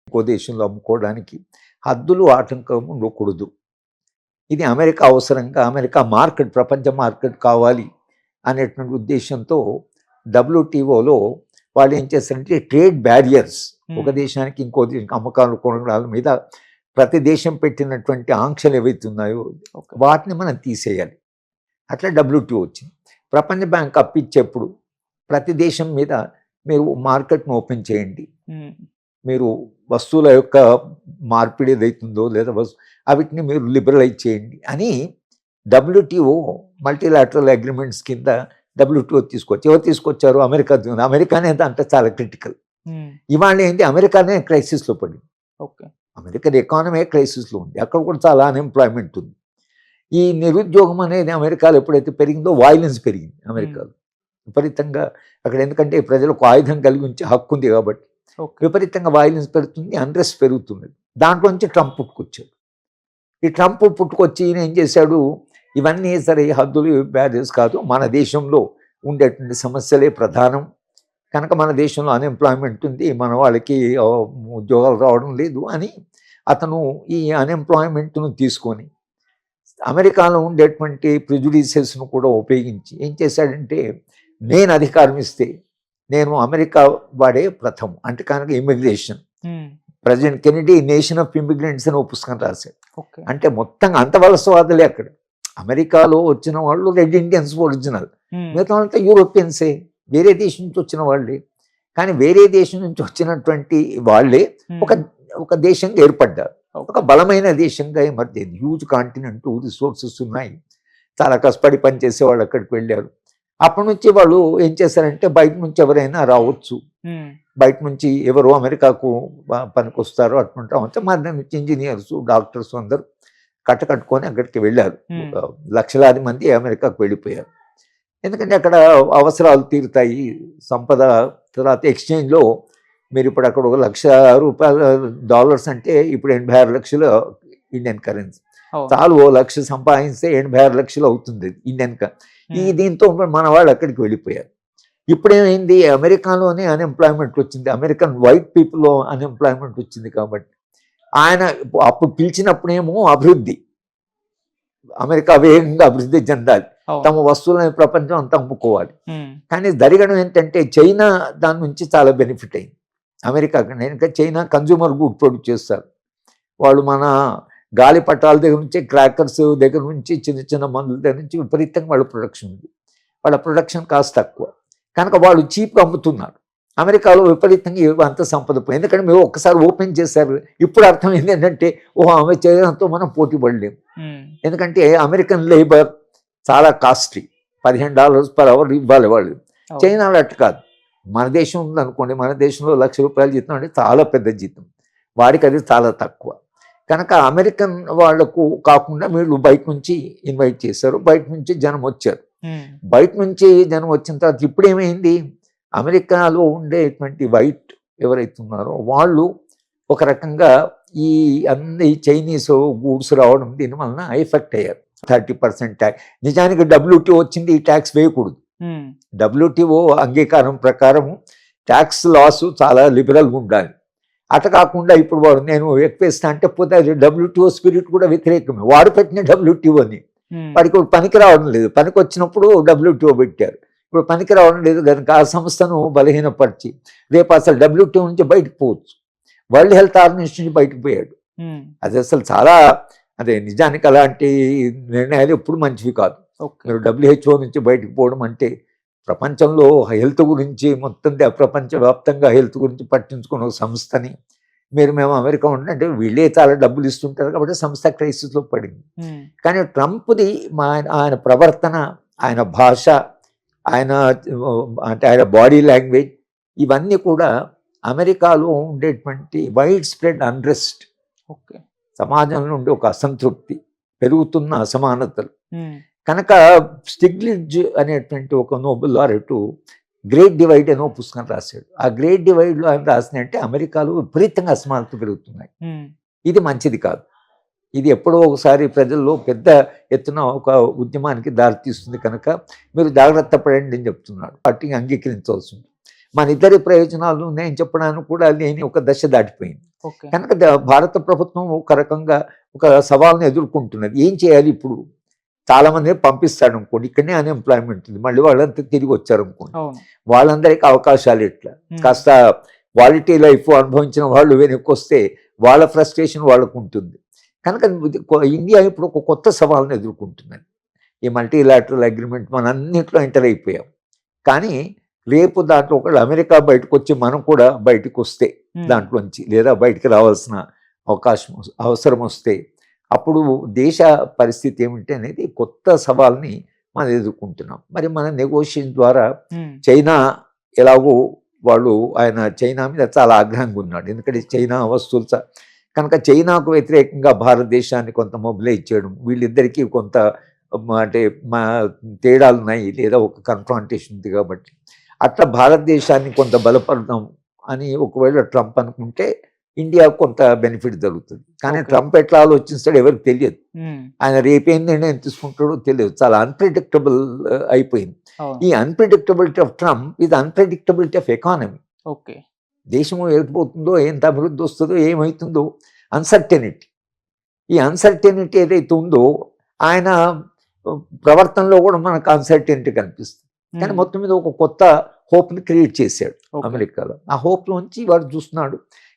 ఇంకో దేశంలో అమ్ముకోవడానికి హద్దులు ఆటంకం ఉండకూడదు. ఇది అమెరికా అవసరంగా అమెరికా మార్కెట్ ప్రపంచ మార్కెట్ కావాలి అనేటువంటి ఉద్దేశంతో డబ్ల్యూటీఓలో వాళ్ళు ఏం చేస్తారంటే ట్రేడ్ బ్యారియర్స్ ఒక దేశానికి ఇంకో దేశానికి అమ్మకాలు కొనడాల మీద ప్రతి దేశం పెట్టినటువంటి ఆంక్షలు ఏవైతే ఉన్నాయో వాటిని మనం తీసేయాలి. అట్లా డబ్ల్యూటీఓ వచ్చింది. ప్రపంచ బ్యాంక్ అప్పిచ్చేప్పుడు ప్రతి దేశం మీద మీరు మార్కెట్ను ఓపెన్ చేయండి, మీరు వస్తువుల యొక్క మార్పిడి ఏదైతుందో లేదా వాటిని మీరు లిబరలైజ్ చేయండి అని డబ్ల్యూటీఓ మల్టీలాటరల్ అగ్రిమెంట్స్ కింద డబ్ల్యూటీఓ తీసుకొచ్చి ఎవరు తీసుకొచ్చారు? అమెరికా. అమెరికానే అంటే చాలా క్రిటికల్. ఇవాళ ఏంటి, అమెరికానే క్రైసిస్లో పడింది. అమెరికన్ ఎకానమీ క్రైసిస్లో ఉంది. అక్కడ కూడా చాలా అన్ఎంప్లాయ్మెంట్ ఉంది. ఈ నిరుద్యోగం అనేది అమెరికాలో ఎప్పుడైతే పెరిగిందో వైలెన్స్ పెరిగింది అమెరికాలో విపరీతంగా. అక్కడ ఎందుకంటే ప్రజలకు ఆయుధం కలిగి ఉంచే హక్కు ఉంది కాబట్టి విపరీతంగా వైలెన్స్ పెరుగుతుంది, అన్రెస్ట్ పెరుగుతున్నది. దాంట్లో నుంచి ట్రంప్ పుట్టుకొచ్చాడు. ఈ ట్రంప్ పుట్టుకొచ్చి ఈయన ఏం చేశాడు, ఇవన్నీ సరే హద్దులు బ్యారియర్స్ కాదు, మన దేశంలో ఉండేటువంటి సమస్యలే ప్రధానం కనుక మన దేశంలో అన్ఎంప్లాయ్మెంట్ ఉంది, మన వాళ్ళకి ఉద్యోగాలు రావడం లేదు అని అతను ఈ అన్ఎంప్లాయ్మెంట్ను తీసుకొని అమెరికాలో ఉండేటువంటి ప్రిజుడిసెస్ను కూడా ఉపయోగించి ఏం చేశాడంటే, నేను అధికారం ఇస్తే నేను అమెరికా వాడే ప్రథమం అంటే కనుక immigration. President Kennedy nation of immigrants అని ఒక పుస్తకం రాశాడు. అంటే మొత్తంగా అంత వలసవాదులే అక్కడ. అమెరికాలో వచ్చిన వాళ్ళు రెడ్ ఇండియన్స్ ఒరిజినల్, మిగతా వాళ్ళంతా యూరోపియన్సే, వేరే దేశం నుంచి వచ్చిన వాళ్ళే. కానీ వేరే దేశం నుంచి వచ్చినటువంటి వాళ్ళే ఒక దేశంగా ఏర్పడ్డారు, ఒక బలమైన దేశంగా ఏమర్చింది. హ్యూజ్ కాంటినెంట్, రిసోర్సెస్ ఉన్నాయి, చాలా కష్టపడి పనిచేసే వాళ్ళు అక్కడికి వెళ్ళారు. అప్పటి నుంచి వాళ్ళు ఏం చేశారంటే బయట నుంచి ఎవరైనా రావచ్చు, బయట నుంచి ఎవరు అమెరికాకు పనికి వస్తారో అటువంటి మన నుంచి ఇంజనీర్స్, డాక్టర్స్ అందరూ కట్టుకొని అక్కడికి వెళ్ళారు. లక్షలాది మంది అమెరికాకు వెళ్ళిపోయారు. ఎందుకంటే అక్కడ అవసరాలు తీరుతాయి, సంపద. తర్వాత ఎక్స్చేంజ్లో మీరు ఇప్పుడు అక్కడ $1,00,000 అంటే ఇప్పుడు 86 లక్షలు ఇండియన్ కరెన్సీ. చాలు ఓ లక్ష సంపాదిస్తే 86 లక్షలు అవుతుంది ఇండియన్. ఈ దీంతో మన వాళ్ళు అక్కడికి వెళ్ళిపోయారు. ఇప్పుడేమైంది, అమెరికాలోనే అన్ఎంప్లాయ్మెంట్ వచ్చింది, అమెరికన్ వైట్ పీపుల్లో అన్ఎంప్లాయ్మెంట్ వచ్చింది. కాబట్టి ఆయన అప్పుడు పిలిచినప్పుడేమో అభివృద్ధి, అమెరికా వేగంగా అభివృద్ధి చెందాలి, తమ వస్తువులను ప్రపంచం అంతా అమ్ముకోవాలి. కానీ జరగడం ఏంటంటే చైనా దాని నుంచి చాలా బెనిఫిట్ అయింది అమెరికా. ఇంకా చైనా కన్జ్యూమర్ గుడ్ ప్రొడ్యూస్ చేస్తారు. వాళ్ళు మన గాలిపటాల దగ్గర నుంచి, క్రాకర్స్ దగ్గర నుంచి, చిన్న చిన్న మందుల దగ్గర నుంచి విపరీతంగా వాళ్ళ ప్రొడక్షన్ ఉంది. వాళ్ళ ప్రొడక్షన్ కాస్ట్ తక్కువ కనుక వాళ్ళు చీప్గా అమ్ముతున్నారు. అమెరికాలో విపరీతంగా అంత సంపద పోయింది. ఎందుకంటే మేము ఒక్కసారి ఓపెన్ చేశారు. ఇప్పుడు అర్థమైంది ఏంటంటే ఆమె చైనాతో మనం పోటీ పడలేము. ఎందుకంటే అమెరికన్ లేబర్ చాలా కాస్ట్లీ, $15 per hour ఇవ్వాలి వాళ్ళు. చైనాలో అట్టు కాదు. మన దేశం ఉందనుకోండి, మన దేశంలో ₹1,00,000 జీతం అంటే చాలా పెద్ద జీతం, వాడికి అది చాలా తక్కువ. కనుక అమెరికన్ వాళ్లకు కాకుండా వీళ్ళు బయట నుంచి ఇన్వైట్ చేశారు, బయట నుంచి జనం వచ్చారు. బయట నుంచి జనం వచ్చిన తర్వాత ఇప్పుడు ఏమైంది, అమెరికాలో ఉండేటువంటి వైట్ ఎవరైతే ఉన్నారో వాళ్ళు ఒక రకంగా ఈ అన్ని చైనీస్ గూడ్స్ రావడం దీని వలన ఎఫెక్ట్ అయ్యారు. 30% ట్యాక్స్. నిజానికి డబ్ల్యూటీఓ వచ్చింది ఈ ట్యాక్స్ వేయకూడదు. డబ్ల్యూటీఓ అంగీకారం ప్రకారం ట్యాక్స్ లాస్ చాలా లిబరల్గా ఉండాలి. అట కాకుండా ఇప్పుడు వాడు నేను ఎక్కువ ఇస్తా అంటే పోతే డబ్ల్యూటీఓ స్పిరిట్ కూడా వ్యతిరేకమే. వాడు పెట్టిన డబ్ల్యూటీఓ అని వాడికి పనికి రావడం లేదు. పనికి వచ్చినప్పుడు డబ్ల్యూటీఓ పెట్టారు, ఇప్పుడు పనికి రావడం లేదు కనుక ఆ సంస్థను బలహీనపరిచి రేపు అసలు డబ్ల్యూటీఓ నుంచి బయటకు పోవచ్చు. వరల్డ్ హెల్త్ ఆర్గనైజేషన్ నుంచి బయటకు పోయాడు. అది అసలు చాలా నిజానికి అలాంటి నిర్ణయాలు ఎప్పుడు మంచివి కాదు. మీరు WHO నుంచి బయటకు పోవడం అంటే ప్రపంచంలో హెల్త్ గురించి మొత్తం ప్రపంచవ్యాప్తంగా హెల్త్ గురించి పట్టించుకున్న ఒక సంస్థని మేము అమెరికా ఉండంటే వీళ్ళే చాలా డబ్బులు ఇస్తుంటారు కాబట్టి సంస్థ క్రైసిస్లో పడింది. కానీ ట్రంప్ది ఆయన ప్రవర్తన, ఆయన భాష, ఆయన బాడీ లాంగ్వేజ్ ఇవన్నీ కూడా అమెరికాలో ఉండేటువంటి వైడ్ స్ప్రెడ్ అన్రెస్ట్, సమాజంలో ఉండే ఒక అసంతృప్తి, పెరుగుతున్న అసమానతలు కనుక స్టిగ్లిట్జ్ అనేటువంటి ఒక నోబెల్ లారెట్ గ్రేట్ డివైడ్ అని ఒక పుస్తకం రాశాడు. ఆ గ్రేట్ డివైడ్లో ఆయన రాసినంటే అమెరికాలో విపరీతంగా అసమానతలు పెరుగుతున్నాయి. ఇది మంచిది కాదు. ఇది ఎప్పుడో ఒకసారి ప్రజల్లో పెద్ద ఎత్తున ఒక ఉద్యమానికి దారితీస్తుంది కనుక మీరు జాగ్రత్త పడండి అని చెప్తున్నాడు. వాటిని అంగీకరించవలసింది. మన ఇద్దరి ప్రయోజనాలు ఉన్నాయని చెప్పడానికి కూడా లేని ఒక దశ దాటిపోయింది. ఓకే. కనుక భారత ప్రభుత్వం ఒక రకంగా ఒక సవాల్ని ఎదుర్కొంటున్నది. ఏం చేయాలి ఇప్పుడు? చాలా మందిని పంపిస్తాడు అనుకోండి, ఇక్కడనే అన్ఎంప్లాయ్మెంట్ ఉంది, మళ్ళీ వాళ్ళంతా తిరిగి వచ్చారు అనుకోండి, అవును. వాళ్ళందరికీ అవకాశాలు ఎట్లా? కాస్త క్వాలిటీ లైఫ్ అనుభవించిన వాళ్ళు వెనక్కి వస్తే వాళ్ళ ఫ్రస్ట్రేషన్ వాళ్ళకు ఉంటుంది. కనుక ఇండియా ఇప్పుడు ఒక కొత్త సవాల్ని ఎదుర్కొంటున్నది. ఈ మల్టీలాటరల్ అగ్రిమెంట్ మన అన్నింటిలో ఎంటర్ అయిపోయాం. కానీ రేపు దాంట్లో ఒకళ్ళు అమెరికా బయటకు వచ్చి మనం కూడా బయటకు వస్తే దాంట్లోంచి, లేదా బయటికి రావాల్సిన అవసరం వస్తే, అప్పుడు దేశ పరిస్థితి ఏమిటి అనేది కొత్త సవాల్ని మనం ఎదుర్కొంటున్నాం. మరి మన నెగోషియేషన్ ద్వారా చైనా ఎలాగో ఆయన చైనా మీద చాలా ఆగ్రహంగా ఉన్నాడు, ఎందుకంటే చైనా వస్తువులు కనుక చైనాకు వ్యతిరేకంగా భారతదేశాన్ని కొంత మొబిలైజ్ చేయడం, వీళ్ళిద్దరికీ కొంత అంటే మా తేడాలు ఉన్నాయి, లేదా ఒక కన్ఫ్రాంటేషన్ ఉంది. కాబట్టి అట్లా భారతదేశాన్ని కొంత బలపడదాం అని ఒకవేళ ట్రంప్ అనుకుంటే ఇండియా కొంత బెనిఫిట్ జరుగుతుంది. కానీ ట్రంప్ ఎట్లా ఆలోచిస్తాడో ఎవరికి తెలియదు. ఆయన రేపేం నిర్ణయం తీసుకుంటాడో తెలియదు. చాలా అన్ప్రెడిక్టబుల్ అయిపోయింది. ఈ అన్ప్రెడిక్టబిలిటీ ఆఫ్ ట్రంప్ ఇది అన్ప్రెడిక్టబిలిటీ ఆఫ్ ఎకానమీ. ఓకే. దేశం ఎటుపోతుందో, ఎంత అభివృద్ధి వస్తుందో, ఏమవుతుందో అన్సర్టెనిటీ. ఈ అన్సర్టెనిటీ ఏదైతే ఉందో ఆయన ప్రవర్తనలో కూడా మనకు అన్సర్టెనిటీ కనిపిస్తుంది. కానీ మొత్తం మీద ఒక కొత్త హోప్ని క్రియేట్ చేశాడు అమెరికాలో. ఆ హోప్లోంచి వాడు చూస్తున్నాడు